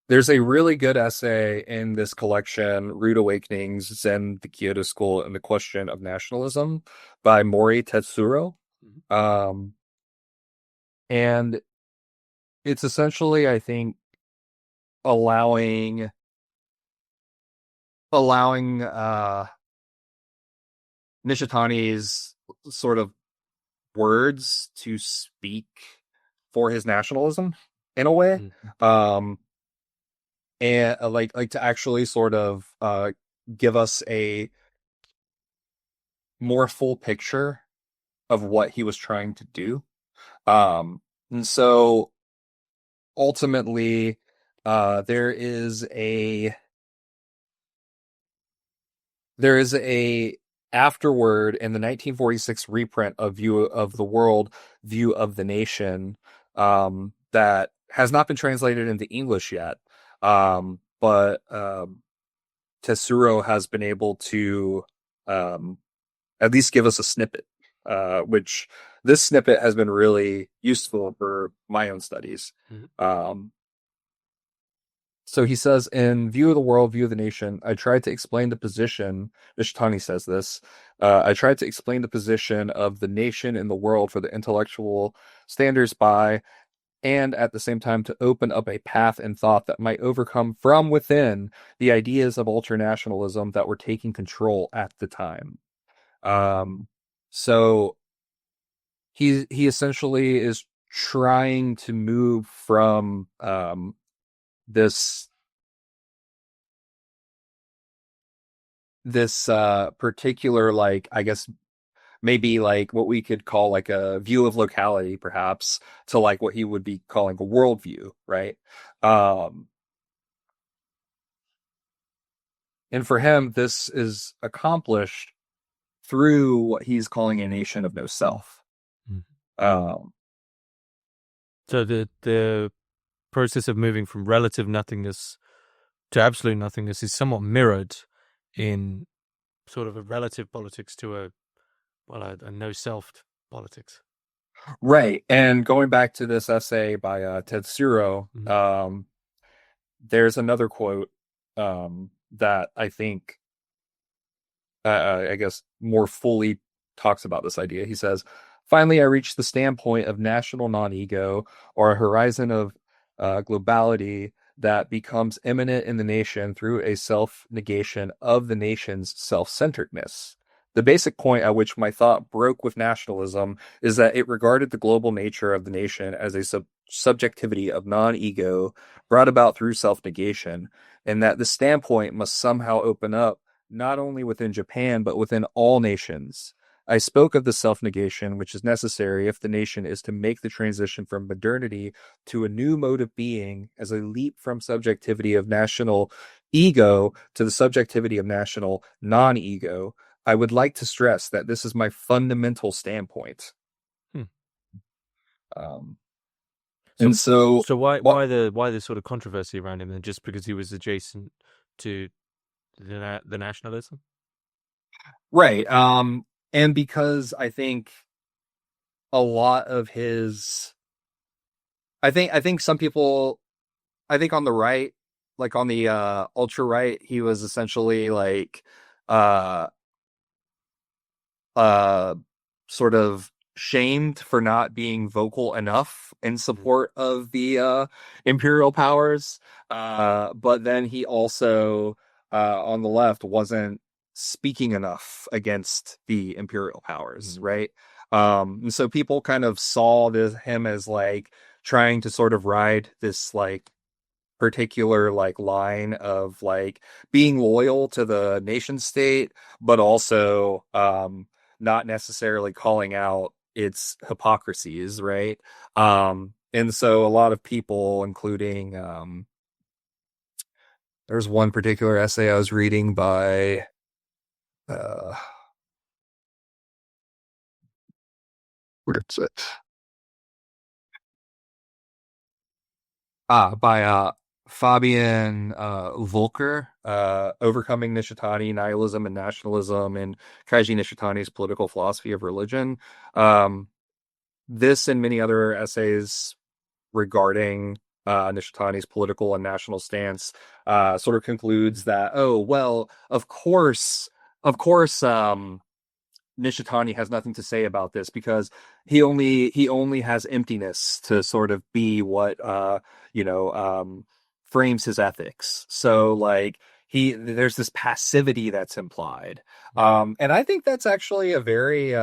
B: really good essay in this collection, Rude Awakenings, Zen, the Kyoto School, and the Question of Nationalism by Mori Tetsuro.
A: Mhm.
B: Um, and it's essentially, I think, allowing Nishitani's sort of words to speak for his nationalism in a way.
A: Mhm.
B: Um, and like to actually sort of give us a more full picture of what he was trying to do. And so ultimately, there is a afterword in the 1946 reprint of View of the World, View of the Nation, that has not been translated into English yet. But Tetsuro has been able to um, at least give us a snippet, which this snippet has been really useful for my own studies.
A: Mhm.
B: Um, so he says, in View of the World, View of the Nation, I tried to explain the position, Nishitani says this, I tried to explain the position of the nation in the world for the intellectual standards by, and at the same time to open up a path in thought that might overcome from within the ideas of ultranationalism that were taking control at the time. So he essentially is trying to move from this particular, like, I guess maybe like what we could call like a view of locality, perhaps, to like what he would be calling a worldview, right? Um, and for him, this is accomplished through what he's calling a nation of no self.
A: Mhm.
B: Um,
A: So the process of moving from relative nothingness to absolute nothingness is somewhat mirrored in sort of a relative politics to a no self politics.
B: right. And going back to this essay by Tetsuro,
A: Mhm.
B: there's another quote that I think, I guess, more fully talks about this idea. He says, finally, I reached the standpoint of national non ego, or a horizon of globality that becomes immanent in the nation through a self negation of the nation's self centeredness. The basic point at which my thought broke with nationalism is that it regarded the global nature of the nation as a subjectivity of non ego brought about through self negation, and that the standpoint must somehow open up not only within Japan, but within all nations. I spoke of the self negation, which is necessary if the nation is to make the transition from modernity to a new mode of being as a leap from subjectivity of national ego to the subjectivity of national non ego. I would like to stress that this is my fundamental standpoint.
A: Hmm.
B: And so
A: So why
B: what
A: why the sort of controversy around him then? Just because he was adjacent to the nationalism?
B: right. And because I think a lot of his I think some people I think on the right, like on the ultra right, he was essentially like uh uh sort of shamed for not being vocal enough in
A: Mm,
B: support of the imperial powers. But then he also on the left wasn't speaking enough against the imperial powers,
A: mm,
B: right? And so people kind of saw him as like trying to sort of ride this like particular like line of like being loyal to the nation state, but also not necessarily calling out its hypocrisies, right? And so a lot of people, including there's one particular essay I was reading by uh where is it? By Fabian Volker, Overcoming Nishitani, Nihilism and Nationalism, and Keiji Nishitani's Political Philosophy of Religion. Um, this and many other essays regarding Nishitani's political and national stance sort of concludes that, oh, well, of course, Nishitani has nothing to say about this because he only has emptiness to sort of be what you know frames his ethics. So like he there's this passivity that's implied.
A: mm,
B: And I think that's actually a very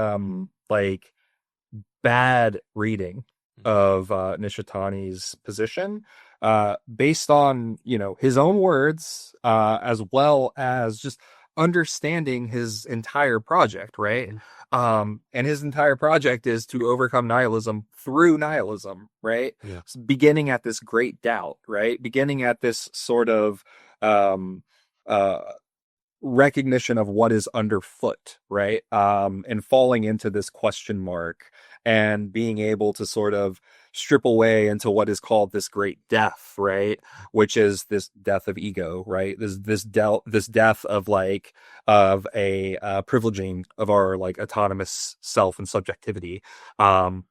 B: like bad reading
A: mm,
B: of Nishitani's position, based on his own words, as well as just understanding his entire project, right?
A: mm.
B: And his entire project is to overcome nihilism through nihilism, right?
A: Yeah.
B: So beginning at this great doubt, right? Beginning at this sort of um, uh, recognition of what is underfoot, right? And falling into this question mark and being able to sort of strip away into what is called this great death, right? Which is this death of ego, right? This death of like of a privileging of our like autonomous self and subjectivity, and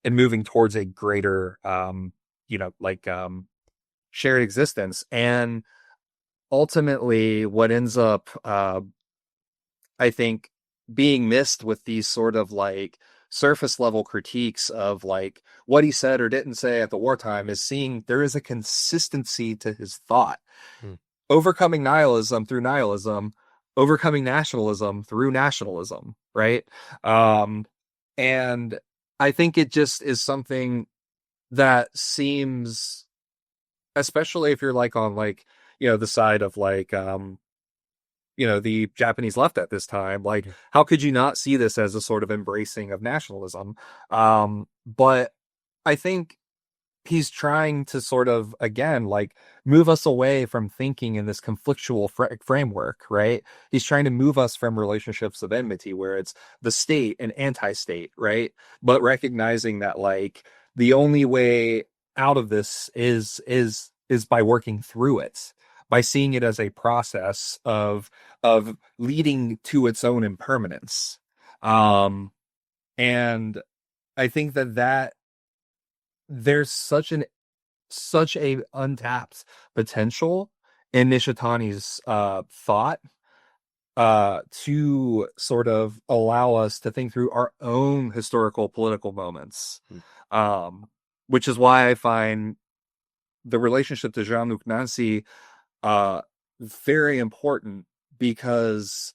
B: moving towards a greater like shared existence. And ultimately what ends up I think being missed with these sort of like surface level critiques of like what he said or didn't say at the wartime is seeing there is a consistency to his thought.
A: Mm.
B: Overcoming nihilism through nihilism, overcoming nationalism through nationalism, right? Um, and I think it just is something that seems, especially if you're like on like, the side of like, the Japanese left at this time. Like,
A: Yeah.
B: how could you not see this as a sort of embracing of nationalism? But I think he's trying to sort of, again, like move us away from thinking in this conflictual framework, right? He's trying to move us from relationships of enmity where it's the state and anti-state, right? But recognizing that like the only way out of this is by working through it, by seeing it as a process of leading to its own impermanence. And I think that there's such a untapped potential in Nishitani's thought to sort of allow us to think through our own historical political moments.
A: Mm.
B: Um, which is why I find the relationship to Jean-Luc Nancy very important, because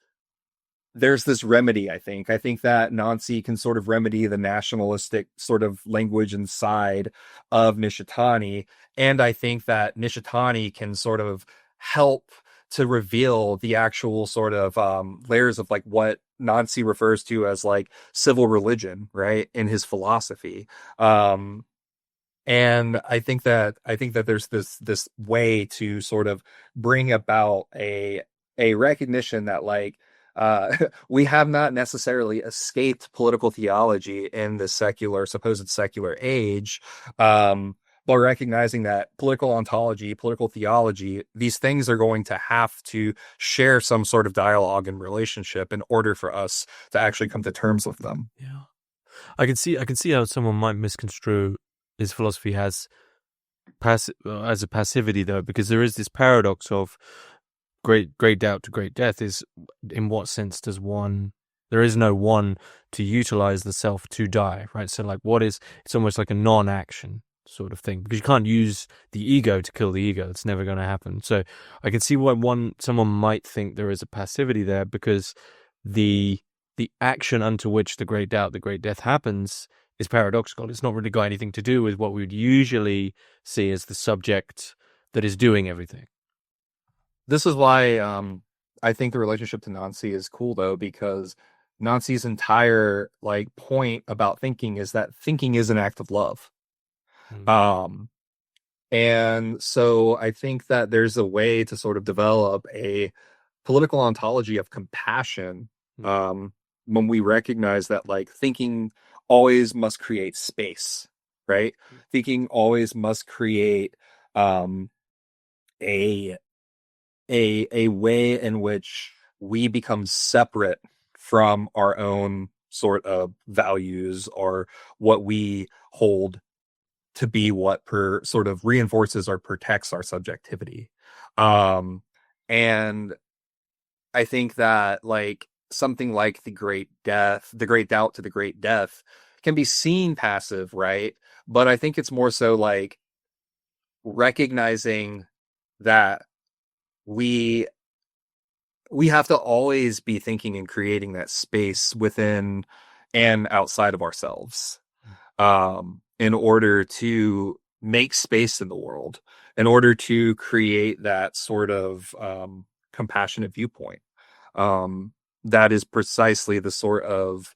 B: there's this remedy, I think. I think that Nancy can sort of remedy the nationalistic sort of language inside of Nishitani. And I think that Nishitani can sort of help to reveal the actual sort of layers of like what Nancy refers to as like civil religion, right? In his philosophy. And I think that there's this way to sort of bring about a recognition that like we have not necessarily escaped political theology in the supposed secular age, but recognizing that political ontology, political theology, these things are going to have to share some sort of dialogue and relationship in order for us to actually come to terms with them.
A: Yeah. I can see how someone might misconstrue his philosophy as a passivity, though, because there is this paradox of great doubt to great death. Is in what sense does one? There is no one to utilize the self to die, right? So, like, it's almost like a non-action sort of thing, because you can't use the ego to kill the ego. It's never going to happen. So, I can see why someone might think there is a passivity there, because the action unto which the great doubt, the great death happens is paradoxical. It's not really got anything to do with what we would usually see as the subject that is doing everything.
B: This is why I think the relationship to Nancy is cool, though, because Nancy's entire point about thinking is that thinking is an act of love.
A: Mm.
B: And so I think that there's a way to sort of develop a political ontology of compassion when we recognize that thinking always must create space, right? Thinking always must create a way in which we become separate from our own sort of values or what we hold to be what sort of reinforces or protects our subjectivity. And I think that something like the great doubt to the great death can be seen passive, right? But I think it's more so recognizing that we have to always be thinking and creating that space within and outside of ourselves, in order to make space in the world, in order to create that sort of compassionate viewpoint. That is precisely the sort of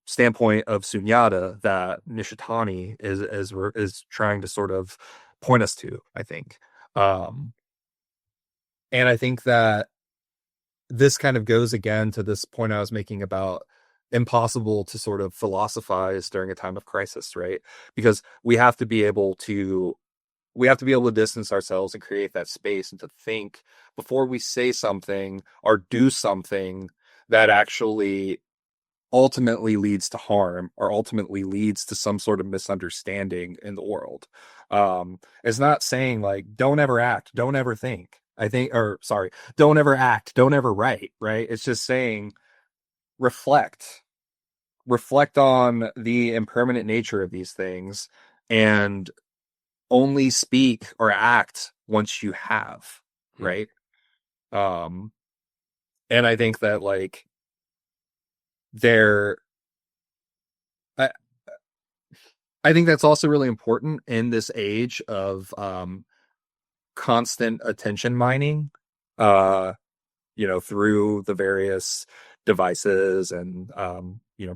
B: standpoint of sunyata that Nishitani is trying to sort of point us to, I think. And I think that this kind of goes again to this point I was making about impossible to sort of philosophize during a time of crisis, right? Because we have to be able to distance ourselves and create that space and to think before we say something or do something that actually ultimately leads to harm or ultimately leads to some sort of misunderstanding in the world. It's not saying don't ever act, don't ever think. Don't ever act, don't ever write, right? It's just saying reflect on the impermanent nature of these things and only speak or act once you have, right? And I think that I think that's also really important in this age of constant attention mining, through the various devices and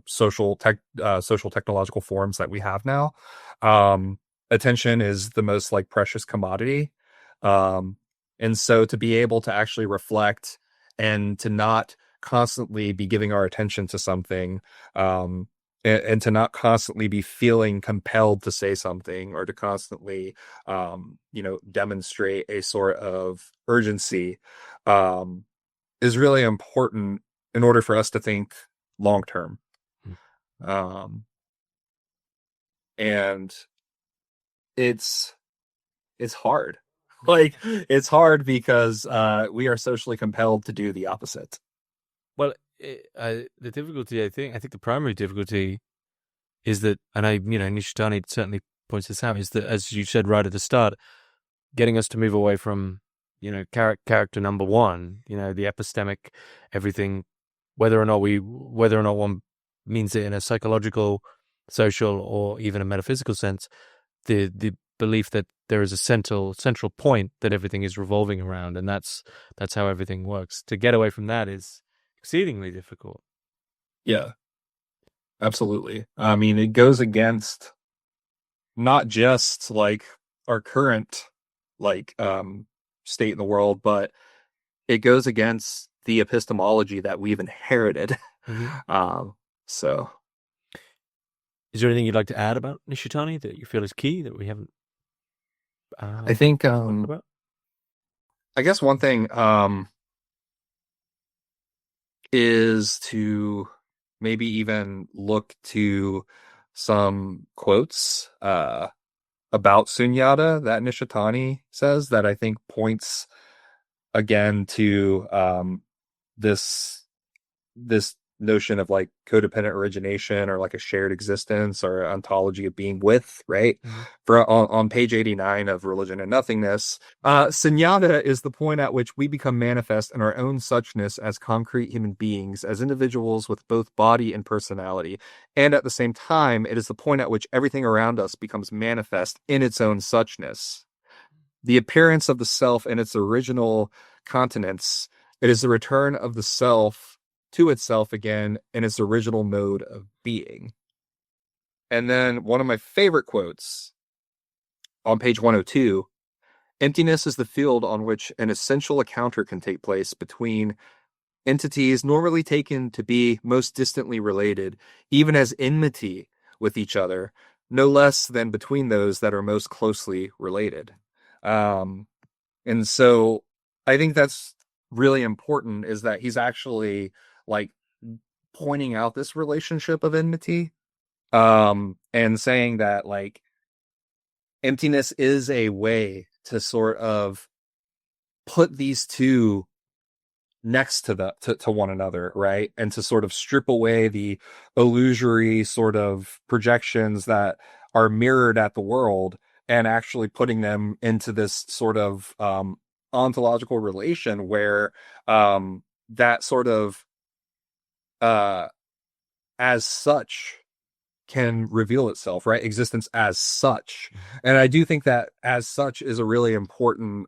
B: social technological forms that we have now. Attention is the most precious commodity, and so to be able to actually reflect and to not constantly be giving our attention to something, and to not constantly be feeling compelled to say something or to constantly demonstrate a sort of urgency, is really important in order for us to think long term. And it's hard. It's hard because we are socially compelled to do the opposite.
A: Well, the difficulty, I think the primary difficulty is that, and Nishitani certainly points this out, is that, as you said right at the start, getting us to move away from, character number one, the epistemic, everything, whether or not one means it in a psychological, social, or even a metaphysical sense, the belief that there is a central point that everything is revolving around, and that's how everything works. To get away from that is exceedingly difficult.
B: Yeah, absolutely. I mean, it goes against not just our current state in the world, but it goes against the epistemology that we've inherited. So
A: is there anything you'd like to add about Nishitani that you feel is key that we haven't
B: I think
A: spoken about?
B: I guess one thing is to maybe even look to some quotes about sunyata that Nishitani says that I think points again to this notion of like codependent origination or like a shared existence or ontology of being with, right? On page 89 of Religion and Nothingness, sunyata is the point at which we become manifest in our own suchness as concrete human beings, as individuals with both body and personality. And at the same time, it is the point at which everything around us becomes manifest in its own suchness. The appearance of the self in its original continence, it is the return of the self to itself again in its original mode of being. And then one of my favorite quotes on page 102, emptiness is the field on which an essential encounter can take place between entities normally taken to be most distantly related, even as enmity with each other, no less than between those that are most closely related. And so I think that's really important, is that he's actually like pointing out this relationship of enmity, and saying that like emptiness is a way to sort of put these two next to to one another, right? And to sort of strip away the illusory sort of projections that are mirrored at the world and actually putting them into this sort of ontological relation where that sort of as such can reveal itself, right? Existence as such. And I do think that as such is a really important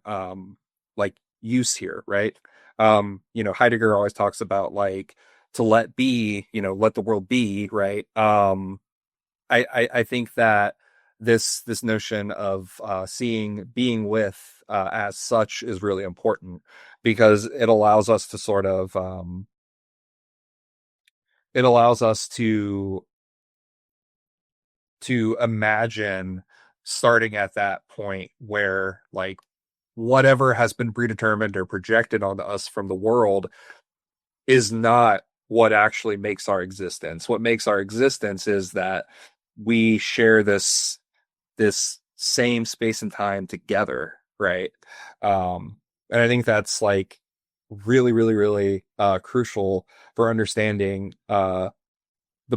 B: like use here, right? Heidegger always talks about like to let be, let the world be, right? I think that this notion of seeing being with as such is really important, because it allows us to sort of it allows us to imagine starting at that point where like whatever has been predetermined or projected onto us from the world is not what actually makes our existence. What makes our existence is that we share this same space and time together, right? And I think that's like really, really, really crucial for understanding the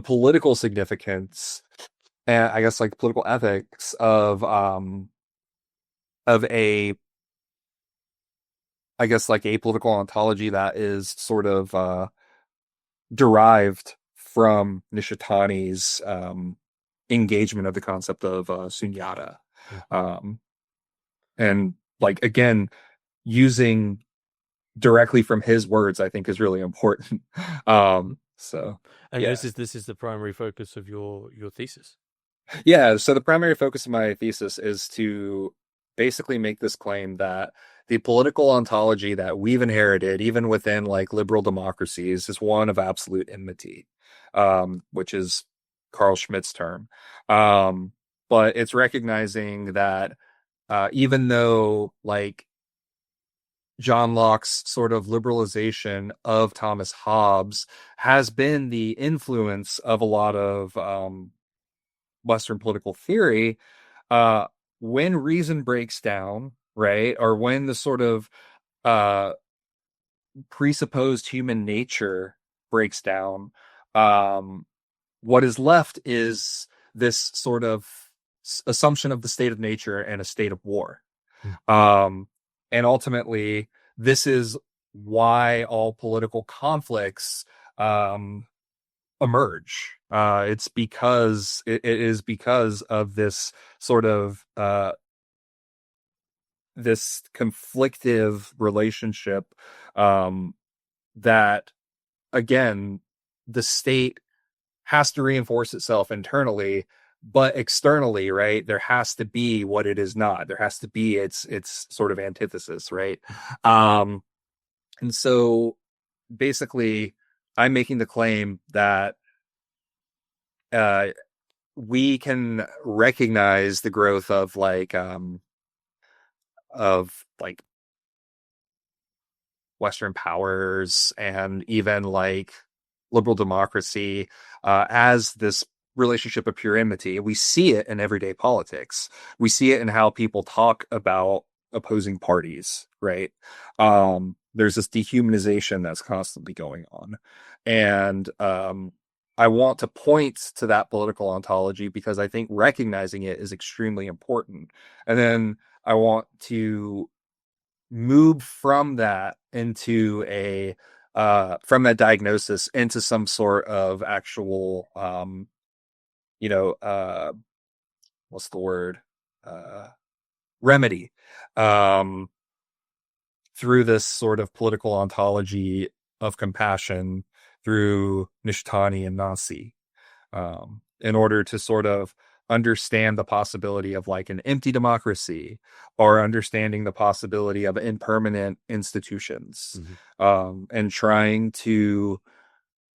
B: political significance and I guess like political ethics of a, I guess like a political ontology that is sort of derived from Nishitani's engagement of the concept of sunyata. And like again, using directly from his words, I think is really important. So
A: and
B: yeah.
A: this is the primary focus of your thesis.
B: Yeah, so the primary focus of my thesis is to basically make this claim that the political ontology that we've inherited, even within like liberal democracies, is one of absolute enmity, which is Carl Schmitt's term. But it's recognizing that even though like John Locke's sort of liberalization of Thomas Hobbes has been the influence of a lot of Western political theory, when reason breaks down, right, or when the sort of presupposed human nature breaks down, what is left is this sort of assumption of the state of nature and a state of war. And ultimately, this is why all political conflicts emerge. It's because it is because of this sort of this conflictive relationship that again the state has to reinforce itself internally, but externally, right, there has to be what it is not. There has to be its sort of antithesis, right? And so basically I'm making the claim that uh, we can recognize the growth of like Western powers and even like liberal democracy as this relationship of pure enmity. We see it in everyday politics. We see it in how people talk about opposing parties, right? There's this dehumanization that's constantly going on. And I want to point to that political ontology because I think recognizing it is extremely important. And then I want to move from that into a from that diagnosis into some sort of actual you know what's the word uh remedy um through this sort of political ontology of compassion through Nishitani and Nancy, in order to sort of understand the possibility of like an empty democracy or understanding the possibility of impermanent institutions, and trying to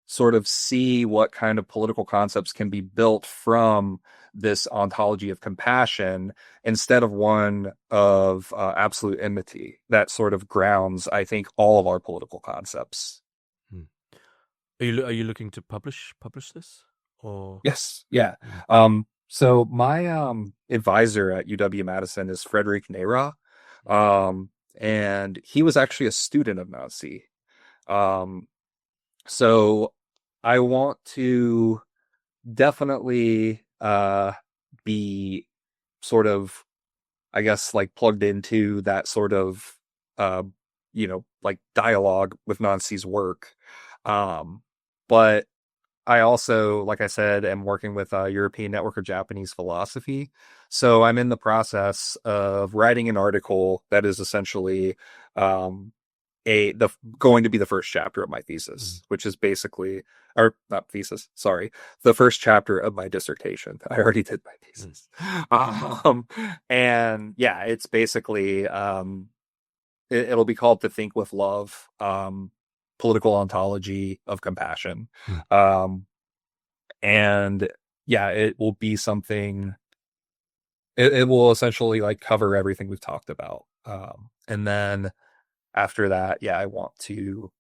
B: sort of see what kind of political concepts can be built from this ontology of compassion instead of one of absolute enmity that sort of grounds, I think, all of our political concepts.
A: Hmm. Are you looking to publish this or?
B: Yes. Yeah. So my advisor at UW-Madison is Frederick Neyra. And he was actually a student of Nancy. Um, so I want to definitely be sort of, I guess, like plugged into that sort of uh like dialogue with Nancy's work. But I also, like I said, am working with a European Network of Japanese Philosophy. So I'm in the process of writing an article that is essentially um, the going to be the first chapter of my thesis, which is basically, or not thesis, sorry, the first chapter of my dissertation. I already did my thesis. And yeah, it's basically it'll be called To Think with Love, political ontology of compassion. Um, and yeah, it will be something, it will essentially like cover everything we've talked about. And then after that, yeah, I want to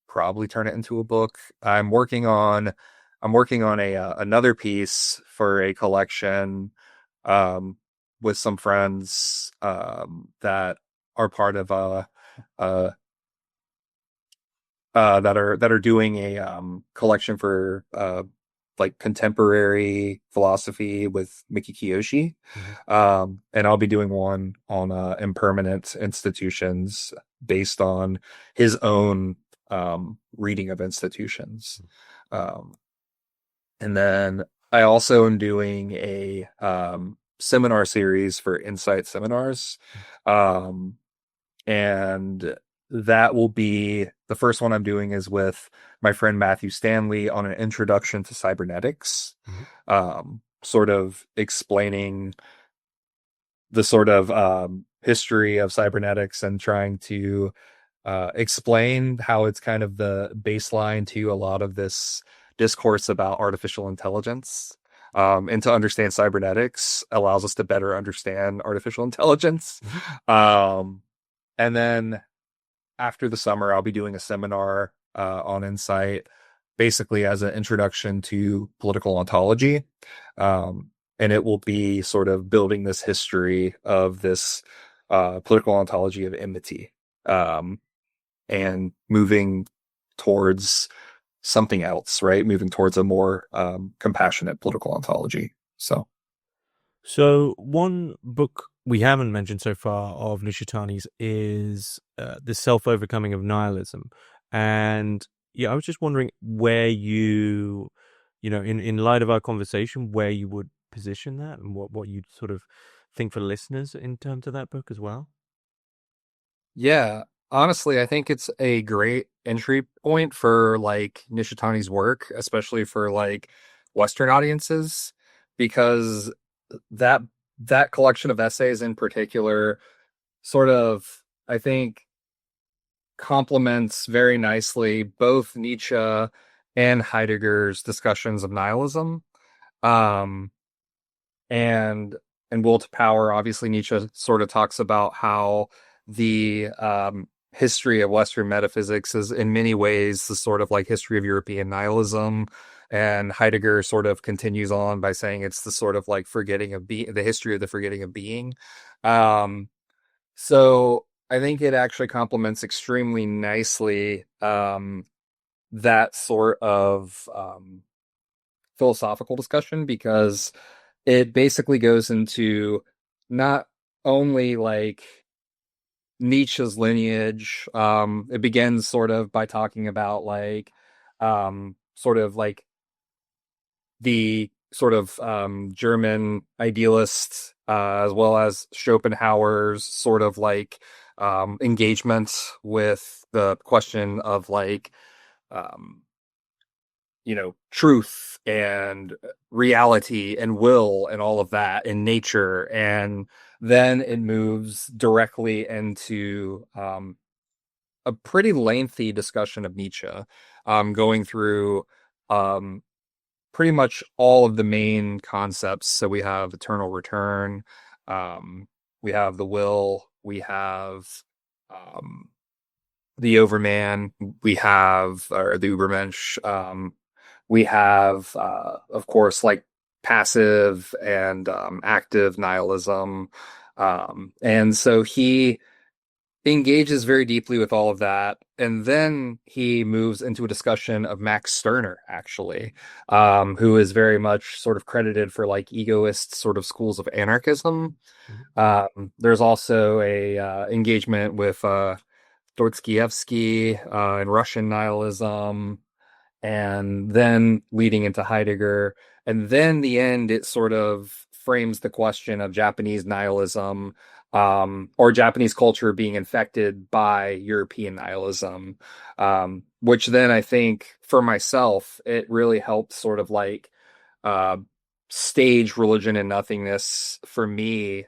B: probably turn it into a book. I'm working on a another piece for a collection with some friends that are part of uh that are doing a collection for like contemporary philosophy with Miki Kiyoshi. And I'll be doing one on impermanent institutions based on his own reading of institutions. Um, and then I also am doing a seminar series for Insight Seminars. Um, and that will be the first one I'm doing is with my friend Matthew Stanley on an introduction to cybernetics, sort of explaining the sort of history of cybernetics and trying to explain how it's kind of the baseline to a lot of this discourse about artificial intelligence. And to understand cybernetics allows us to better understand artificial intelligence. And then after the summer, I'll be doing a seminar on Insight, basically as an introduction to political ontology. And it will be sort of building this history of this political ontology of enmity, and moving towards something else, right? Moving towards a more compassionate political ontology.
A: So one book we haven't mentioned so far of Nishitani's is The Self-Overcoming of Nihilism. And yeah, I was just wondering where in light of our conversation, where you would position that and what you'd sort of think for listeners in terms of that book as well.
B: Yeah, honestly, I think it's a great entry point for like Nishitani's work, especially for like Western audiences, because that that collection of essays in particular sort of, I think, complements very nicely both Nietzsche and Heidegger's discussions of nihilism. Um, and Will to Power, obviously Nietzsche sort of talks about how the history of Western metaphysics is in many ways the sort of like history of European nihilism. And Heidegger sort of continues on by saying it's the sort of like forgetting of being, the history of the forgetting of being. Um, so I think it actually complements extremely nicely that sort of philosophical discussion, because it basically goes into not only like Nietzsche's lineage. It begins sort of by talking about like sort of like the sort of German idealists, as well as Schopenhauer's sort of like engagement with the question of like um, truth and reality and will and all of that in nature. And then it moves directly into a pretty lengthy discussion of Nietzsche, going through um, pretty much all of the main concepts. So we have eternal return, we have the will, we have um, the Overman, we have or the Übermensch, we have, of course, like passive and active nihilism. And so he engages very deeply with all of that. And then he moves into a discussion of Max Stirner, actually, who is very much sort of credited for like egoist sort of schools of anarchism. There's also a engagement with Dostoevsky and Russian nihilism, and then leading into Heidegger. And then the end, it sort of frames the question of Japanese nihilism, or Japanese culture being infected by European nihilism, which then I think for myself, it really helped sort of like uh, stage religion and nothingness for me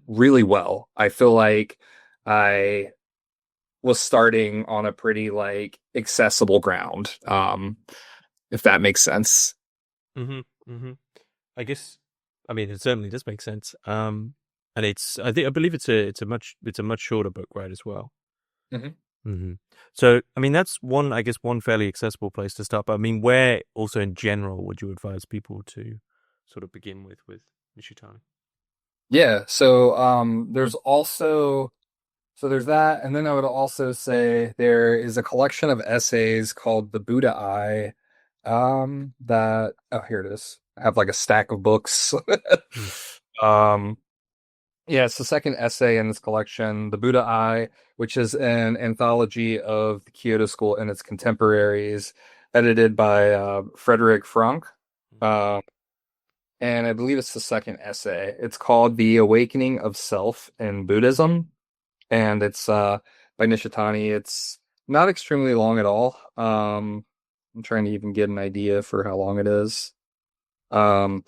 B: really well. I feel like I was starting on a pretty like accessible ground, if that makes sense.
A: Hmm. Hmm. I guess, I mean, it certainly does make sense. And I believe it's a much shorter book, right, as well.
B: Mhm.
A: Hmm. So, I mean, that's I guess one fairly accessible place to start. But I mean, where also in general would you advise people to sort of begin with Nishitani?
B: Yeah, so there's that, and then I would also say there is a collection of essays called The Buddha Eye. That Oh, here it is. I have like a stack of books.
A: Mm.
B: um Yeah, it's the second essay in this collection, The Buddha Eye, which is an anthology of the Kyoto School and its contemporaries, edited by Frederick Frank. Uh, and I believe it's the second essay. It's called The Awakening of Self in Buddhism, and it's by Nishitani. It's not extremely long at all. I'm trying to even get an idea for how long it is. Um,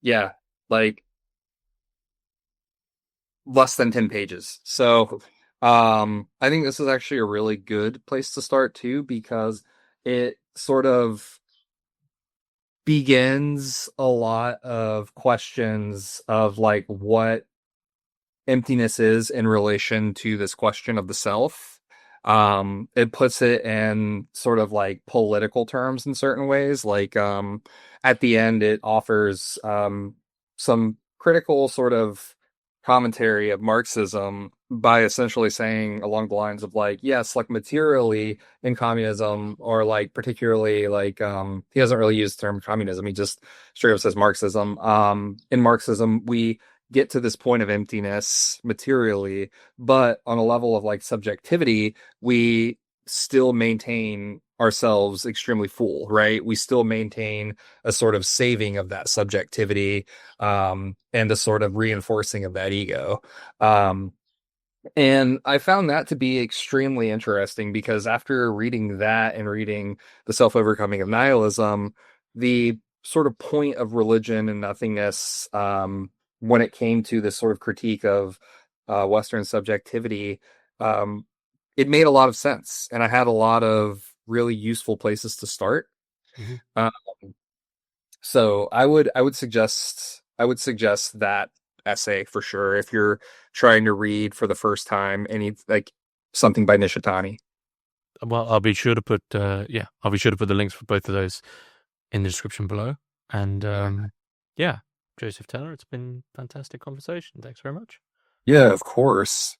B: yeah, like less than 10 pages. So, I think this is actually a really good place to start too, because it sort of begins a lot of questions of like what emptiness is in relation to this question of the self. It puts it in sort of like political terms in certain ways. Like, at the end, it offers some critical sort of commentary of Marxism by essentially saying along the lines of like, yes, like materially in communism, or like particularly like he doesn't really use the term communism, he just straight up says Marxism. In Marxism, we get to this point of emptiness materially, but on a level of like subjectivity, we still maintain ourselves extremely full, right? We still maintain a sort of saving of that subjectivity, and a sort of reinforcing of that ego. Um, and I found that to be extremely interesting, because after reading that and reading The Self-Overcoming of Nihilism, the sort of point of religion and nothingness, when it came to this sort of critique of Western subjectivity, it made a lot of sense, and I had a lot of really useful places to start.
A: Mm-hmm.
B: Um, so I would suggest that essay for sure if you're trying to read for the first time any like something by Nishitani.
A: Well, I'll be sure to put I'll be sure to put the links for both of those in the description below. And Joseph Taylor, it's been a fantastic conversation. Thanks very much.
B: Yeah, of course.